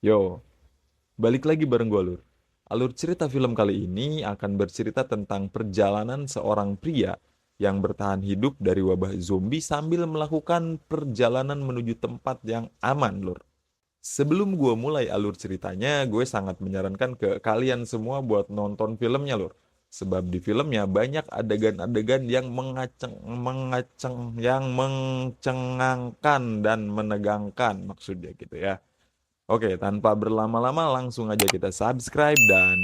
Yo, balik lagi bareng gue Lur. Alur cerita film kali ini akan bercerita tentang perjalanan seorang pria yang bertahan hidup dari wabah zombie sambil melakukan perjalanan menuju tempat yang aman, Lur. Sebelum gue mulai alur ceritanya, gue sangat menyarankan ke kalian semua buat nonton filmnya, Lur. Sebab di filmnya banyak adegan-adegan yang mencengangkan dan menegangkan maksudnya gitu ya. Oke, tanpa berlama-lama langsung aja kita subscribe dan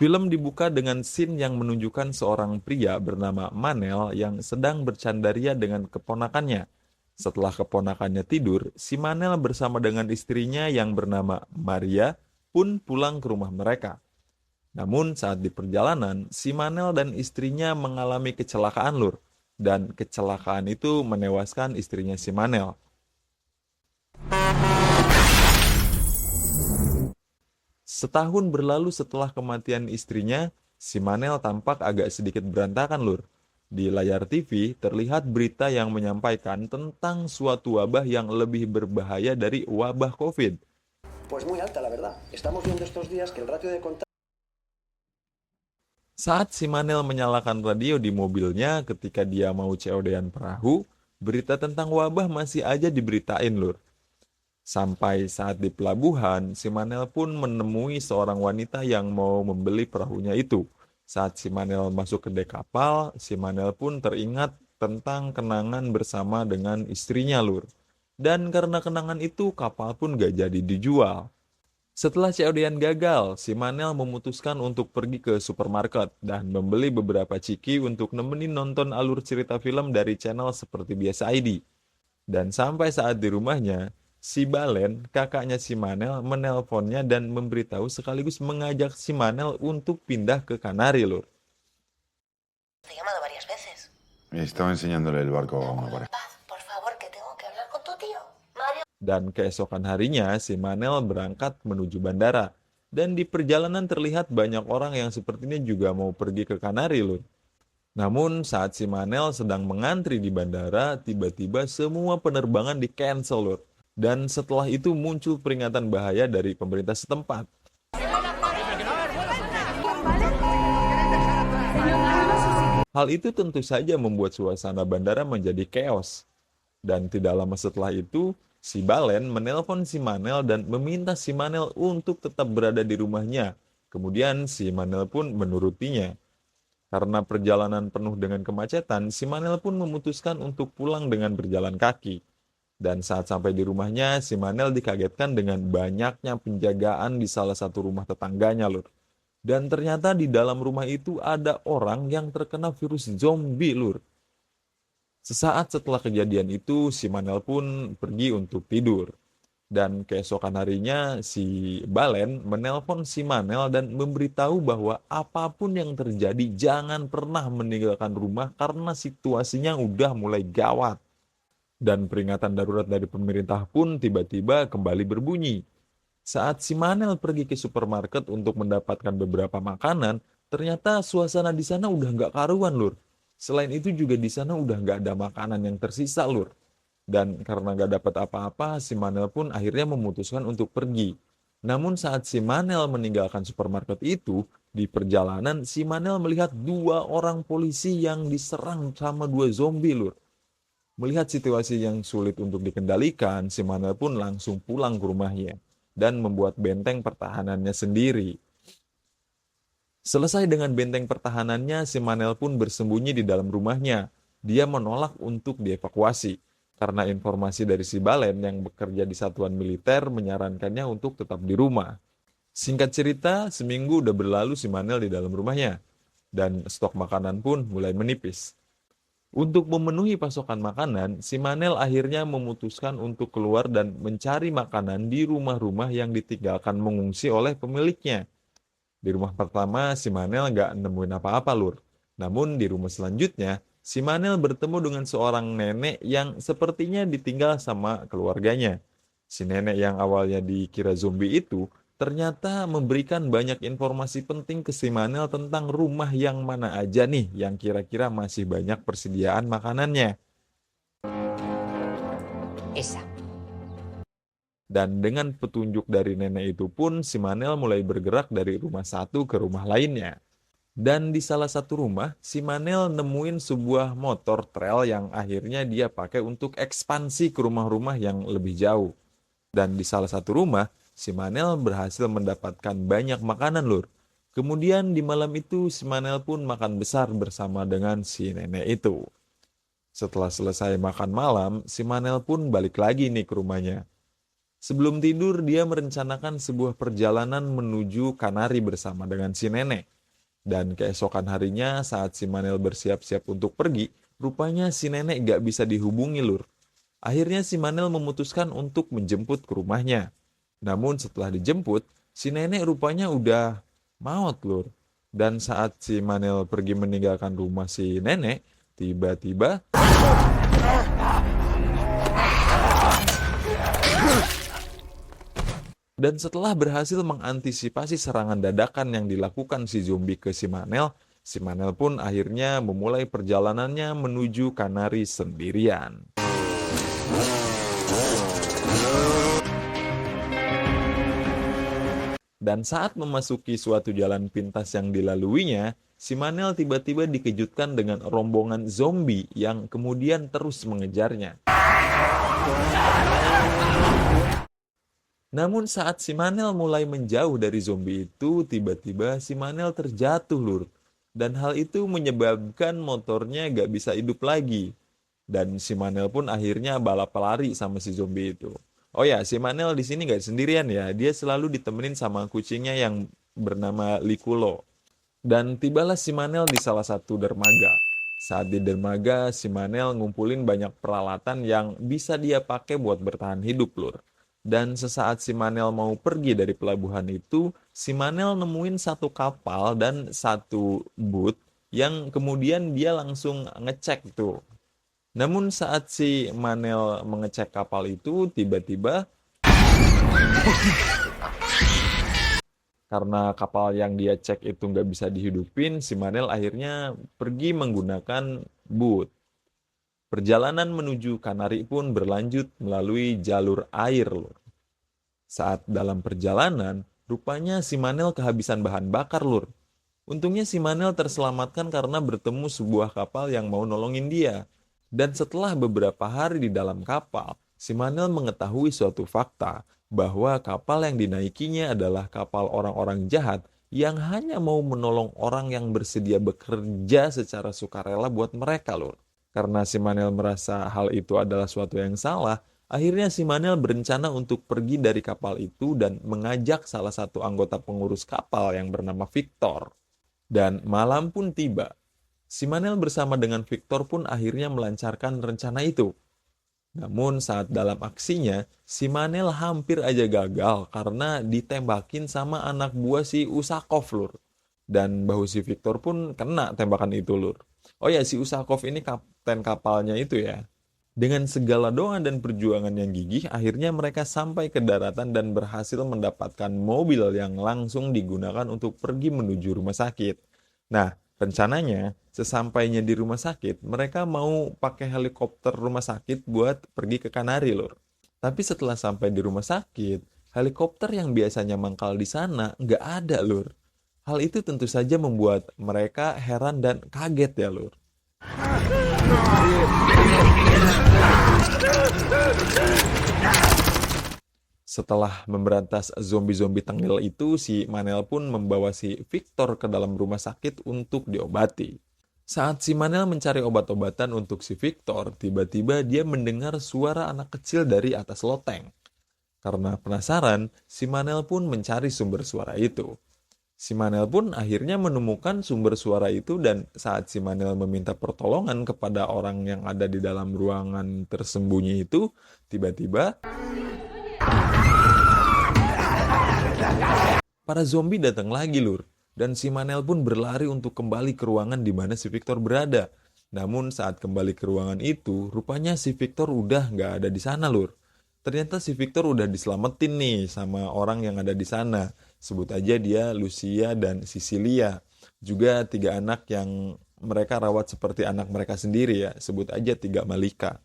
film dibuka dengan scene yang menunjukkan seorang pria bernama Manel yang sedang bercandaria dengan keponakannya. Setelah keponakannya tidur, si Manel bersama dengan istrinya yang bernama Maria pun pulang ke rumah mereka. Namun saat di perjalanan, si Manel dan istrinya mengalami kecelakaan lur. Dan kecelakaan itu menewaskan istrinya si Manel. Setahun berlalu setelah kematian istrinya, si Manel tampak agak sedikit berantakan, Lur. Di layar TV terlihat berita yang menyampaikan tentang suatu wabah yang lebih berbahaya dari wabah COVID. Pues muy alta, la verdad. Estamos viendo estos días que el ratio de contagio. Saat si Manel menyalakan radio di mobilnya ketika dia mau COD-an perahu, berita tentang wabah masih aja diberitain, Lur. Sampai saat di pelabuhan, si Manel pun menemui seorang wanita yang mau membeli perahunya itu. Saat si Manel masuk ke dek kapal, si Manel pun teringat tentang kenangan bersama dengan istrinya, Lur. Dan karena kenangan itu, kapal pun gak jadi dijual. Setelah COD-an gagal, si Manel memutuskan untuk pergi ke supermarket dan membeli beberapa ciki untuk nemenin nonton alur cerita film dari channel seperti biasa ID. Dan sampai saat di rumahnya, si Balen, kakaknya si Manel, menelponnya dan memberitahu sekaligus mengajak si Manel untuk pindah ke Kanari, Lur. Te he llamado varias veces. Estaba enseñándole el barco a una pareja. Paz, por favor, que tengo que hablar con tu tío. Mario. Dan keesokan harinya, si Manel berangkat menuju bandara. Dan di perjalanan terlihat banyak orang yang sepertinya juga mau pergi ke Kanari, Lur. Namun saat si Manel sedang mengantri di bandara, tiba-tiba semua penerbangan di-cancel, Lur. Dan setelah itu muncul peringatan bahaya dari pemerintah setempat. Hal itu tentu saja membuat suasana bandara menjadi chaos. Dan tidak lama setelah itu, si Balen menelpon si Manel dan meminta si Manel untuk tetap berada di rumahnya. Kemudian si Manel pun menurutinya. Karena perjalanan penuh dengan kemacetan, si Manel pun memutuskan untuk pulang dengan berjalan kaki. Dan saat sampai di rumahnya, si Manel dikagetkan dengan banyaknya penjagaan di salah satu rumah tetangganya, Lur. Dan ternyata di dalam rumah itu ada orang yang terkena virus zombie, Lur. Sesaat setelah kejadian itu, si Manel pun pergi untuk tidur. Dan keesokan harinya, si Balen menelpon si Manel dan memberitahu bahwa apapun yang terjadi, jangan pernah meninggalkan rumah karena situasinya udah mulai gawat. Dan peringatan darurat dari pemerintah pun tiba-tiba kembali berbunyi. Saat si Manel pergi ke supermarket untuk mendapatkan beberapa makanan, ternyata suasana di sana udah nggak karuan, Lur. Selain itu juga di sana udah nggak ada makanan yang tersisa, Lur. Dan karena nggak dapat apa-apa, si Manel pun akhirnya memutuskan untuk pergi. Namun saat si Manel meninggalkan supermarket itu, di perjalanan si Manel melihat dua orang polisi yang diserang sama dua zombie, Lur. Melihat situasi yang sulit untuk dikendalikan, si Manel pun langsung pulang ke rumahnya dan membuat benteng pertahanannya sendiri. Selesai dengan benteng pertahanannya, si Manel pun bersembunyi di dalam rumahnya. Dia menolak untuk dievakuasi karena informasi dari si Balen yang bekerja di satuan militer menyarankannya untuk tetap di rumah. Singkat cerita, seminggu udah berlalu si Manel di dalam rumahnya dan stok makanan pun mulai menipis. Untuk memenuhi pasokan makanan, si Manel akhirnya memutuskan untuk keluar dan mencari makanan di rumah-rumah yang ditinggalkan mengungsi oleh pemiliknya. Di rumah pertama, si Manel nggak nemuin apa-apa, Lur. Namun di rumah selanjutnya, si Manel bertemu dengan seorang nenek yang sepertinya ditinggal sama keluarganya. Si nenek yang awalnya dikira zombie itu ternyata memberikan banyak informasi penting ke si Manel tentang rumah yang mana aja nih yang kira-kira masih banyak persediaan makanannya. Esa. Dan dengan petunjuk dari nenek itu pun, si Manel mulai bergerak dari rumah satu ke rumah lainnya. Dan di salah satu rumah, si Manel nemuin sebuah motor trail yang akhirnya dia pakai untuk ekspansi ke rumah-rumah yang lebih jauh. Dan di salah satu rumah, si Manel berhasil mendapatkan banyak makanan, Lur. Kemudian di malam itu, si Manel pun makan besar bersama dengan si nenek itu. Setelah selesai makan malam, si Manel pun balik lagi nih ke rumahnya. Sebelum tidur, dia merencanakan sebuah perjalanan menuju Kanari bersama dengan si nenek. Dan keesokan harinya saat si Manel bersiap-siap untuk pergi, rupanya si nenek gak bisa dihubungi, Lur. Akhirnya si Manel memutuskan untuk menjemput ke rumahnya. Namun setelah dijemput, si nenek rupanya udah maut, Lur. Dan saat si Manel pergi meninggalkan rumah si nenek, tiba-tiba dan setelah berhasil mengantisipasi serangan dadakan yang dilakukan si zombie ke si Manel pun akhirnya memulai perjalanannya menuju Kanari sendirian. Dan saat memasuki suatu jalan pintas yang dilaluinya, si Manel tiba-tiba dikejutkan dengan rombongan zombie yang kemudian terus mengejarnya. Namun saat si Manel mulai menjauh dari zombie itu, tiba-tiba si Manel terjatuh, Lur. Dan hal itu menyebabkan motornya gak bisa hidup lagi. Dan si Manel pun akhirnya balap lari sama si zombie itu. Oh ya, si Manel di sini gak sendirian ya. Dia selalu ditemenin sama kucingnya yang bernama Likulo. Dan tibalah si Manel di salah satu dermaga. Saat di dermaga, si Manel ngumpulin banyak peralatan yang bisa dia pakai buat bertahan hidup, Lur. Dan sesaat si Manel mau pergi dari pelabuhan itu, si Manel nemuin satu kapal dan satu boot yang kemudian dia langsung ngecek tuh. Namun saat si Manel mengecek kapal itu, tiba-tiba karena kapal yang dia cek itu nggak bisa dihidupin, si Manel akhirnya pergi menggunakan boot. Perjalanan menuju Kanari pun berlanjut melalui jalur air, Lur. Saat dalam perjalanan, rupanya si Manel kehabisan bahan bakar, Lur. Untungnya si Manel terselamatkan karena bertemu sebuah kapal yang mau nolongin dia. Dan setelah beberapa hari di dalam kapal, si Manel mengetahui suatu fakta bahwa kapal yang dinaikinya adalah kapal orang-orang jahat yang hanya mau menolong orang yang bersedia bekerja secara sukarela buat mereka, Lur. Karena si Manel merasa hal itu adalah suatu yang salah, akhirnya si Manel berencana untuk pergi dari kapal itu dan mengajak salah satu anggota pengurus kapal yang bernama Victor. Dan malam pun tiba. Si Manel bersama dengan Victor pun akhirnya melancarkan rencana itu. Namun saat dalam aksinya, si Manel hampir aja gagal karena ditembakin sama anak buah si Usakov, Lur. Dan bahu si Victor pun kena tembakan itu, Lur. Oh ya, si Usakov ini kapten kapalnya itu ya. Dengan segala doa dan perjuangan yang gigih, akhirnya mereka sampai ke daratan dan berhasil mendapatkan mobil yang langsung digunakan untuk pergi menuju rumah sakit. Nah, rencananya sesampainya di rumah sakit, mereka mau pakai helikopter rumah sakit buat pergi ke Kanari, Lur. Tapi setelah sampai di rumah sakit, helikopter yang biasanya mangkal di sana nggak ada, Lur. Hal itu tentu saja membuat mereka heran dan kaget ya, Lur. Setelah memberantas zombie-zombie tengil itu, si Manel pun membawa si Victor ke dalam rumah sakit untuk diobati. Saat si Manel mencari obat-obatan untuk si Victor, tiba-tiba dia mendengar suara anak kecil dari atas loteng. Karena penasaran, si Manel pun mencari sumber suara itu. Si Manel pun akhirnya menemukan sumber suara itu dan saat si Manel meminta pertolongan kepada orang yang ada di dalam ruangan tersembunyi itu, tiba-tiba para zombie datang lagi, Lur. Dan si Manel pun berlari untuk kembali ke ruangan di mana si Victor berada. Namun saat kembali ke ruangan itu, rupanya si Victor udah nggak ada di sana, Lur. Ternyata si Victor udah diselamatin nih sama orang yang ada di sana. Sebut aja dia Lucia dan Sicilia. Juga 3 anak yang mereka rawat seperti anak mereka sendiri ya. Sebut aja 3 Malika.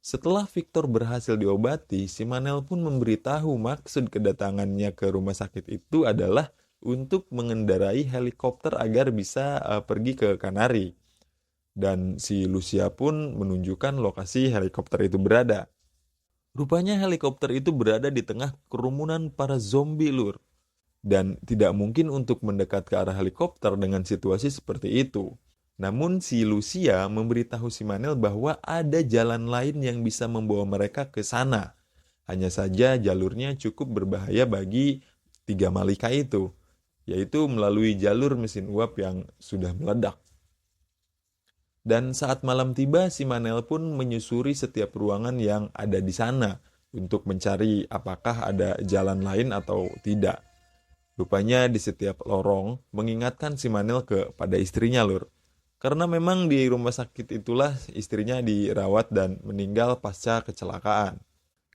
Setelah Victor berhasil diobati, si Manel pun memberitahu maksud kedatangannya ke rumah sakit itu adalah untuk mengendarai helikopter agar bisa pergi ke Kanari. Dan si Lucia pun menunjukkan lokasi helikopter itu berada. Rupanya helikopter itu berada di tengah kerumunan para zombie, Lur. Dan tidak mungkin untuk mendekat ke arah helikopter dengan situasi seperti itu. Namun si Lucia memberitahu si Manel bahwa ada jalan lain yang bisa membawa mereka ke sana. Hanya saja jalurnya cukup berbahaya bagi 3 malika itu, yaitu melalui jalur mesin uap yang sudah meledak. Dan saat malam tiba, si Manel pun menyusuri setiap ruangan yang ada di sana untuk mencari apakah ada jalan lain atau tidak. Rupanya di setiap lorong mengingatkan si Manel kepada istrinya, Lur. Karena memang di rumah sakit itulah istrinya dirawat dan meninggal pasca kecelakaan.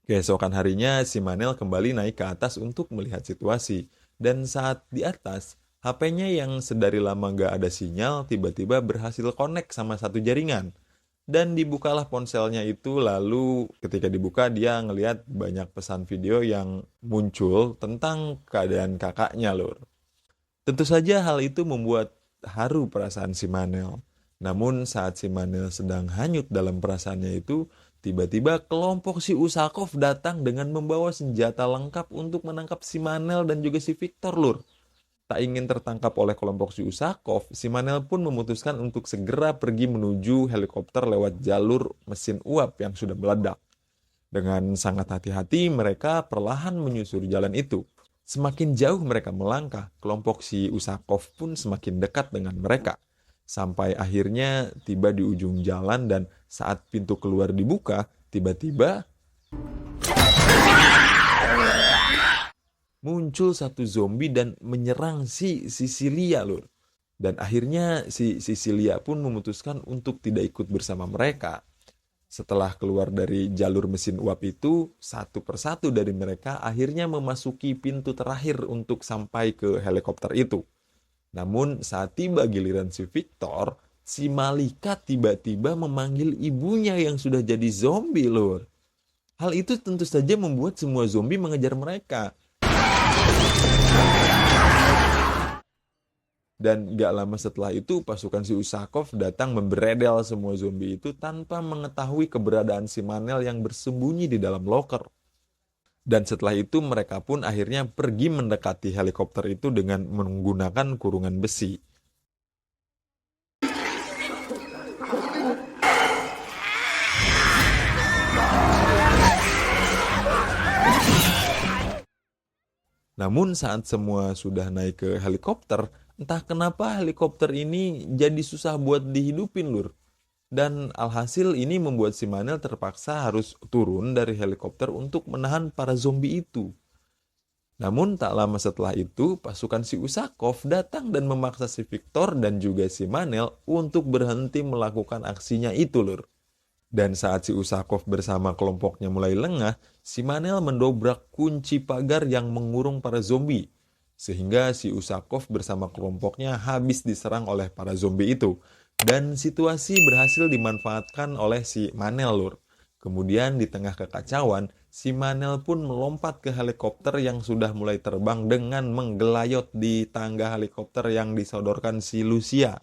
Keesokan harinya si Manel kembali naik ke atas untuk melihat situasi. Dan saat di atas, HP-nya yang sedari lama gak ada sinyal tiba-tiba berhasil connect sama satu jaringan. Dan dibukalah ponselnya itu, lalu ketika dibuka dia ngelihat banyak pesan video yang muncul tentang keadaan kakaknya, Lur. Tentu saja hal itu membuat haru perasaan si Manel. Namun saat si Manel sedang hanyut dalam perasaannya itu, tiba-tiba kelompok si Usakov datang dengan membawa senjata lengkap untuk menangkap si Manel dan juga si Victor, Lur. Tak ingin tertangkap oleh kelompok si Usakov, si Manel pun memutuskan untuk segera pergi menuju helikopter lewat jalur mesin uap yang sudah meledak. Dengan sangat hati-hati, mereka perlahan menyusuri jalan itu. Semakin jauh mereka melangkah, kelompok si Usakov pun semakin dekat dengan mereka. Sampai akhirnya tiba di ujung jalan dan saat pintu keluar dibuka, tiba-tiba muncul satu zombie dan menyerang si Cecilia, Lur. Dan akhirnya si Cecilia pun memutuskan untuk tidak ikut bersama mereka. Setelah keluar dari jalur mesin uap itu, satu persatu dari mereka akhirnya memasuki pintu terakhir untuk sampai ke helikopter itu. Namun saat tiba giliran si Victor, si Malika tiba-tiba memanggil ibunya yang sudah jadi zombie, Lur. Hal itu tentu saja membuat semua zombie mengejar mereka. Dan gak lama setelah itu pasukan si Usakov datang memberedel semua zombie itu tanpa mengetahui keberadaan si Manel yang bersembunyi di dalam loker. Dan setelah itu mereka pun akhirnya pergi mendekati helikopter itu dengan menggunakan kurungan besi. Namun saat semua sudah naik ke helikopter, entah kenapa helikopter ini jadi susah buat dihidupin, Lur. Dan alhasil ini membuat si Manel terpaksa harus turun dari helikopter untuk menahan para zombie itu. Namun tak lama setelah itu, pasukan si Usakov datang dan memaksa si Victor dan juga si Manel untuk berhenti melakukan aksinya itu, Lur. Dan saat si Usakov bersama kelompoknya mulai lengah, si Manel mendobrak kunci pagar yang mengurung para zombie. Sehingga si Usakov bersama kelompoknya habis diserang oleh para zombie itu. Dan situasi berhasil dimanfaatkan oleh si Manel, Lur. Kemudian di tengah kekacauan, si Manel pun melompat ke helikopter yang sudah mulai terbang dengan menggelayot di tangga helikopter yang disodorkan si Lucia.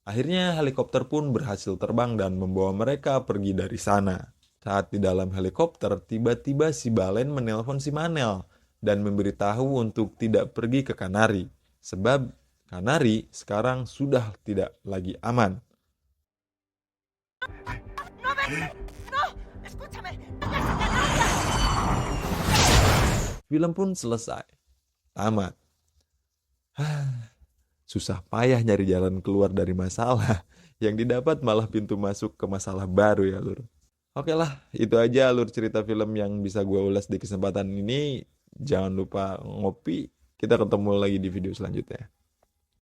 Akhirnya helikopter pun berhasil terbang dan membawa mereka pergi dari sana. Saat di dalam helikopter, tiba-tiba si Balen menelpon si Manel dan memberitahu untuk tidak pergi ke Kanari. Sebab Kanari sekarang sudah tidak lagi aman. Film pun selesai. Tamat. Susah payah nyari jalan keluar dari masalah. Yang didapat malah pintu masuk ke masalah baru ya, Lur. Oke lah, itu aja Lur cerita film yang bisa gue ulas di kesempatan ini. Jangan lupa ngopi. Kita ketemu lagi di video selanjutnya.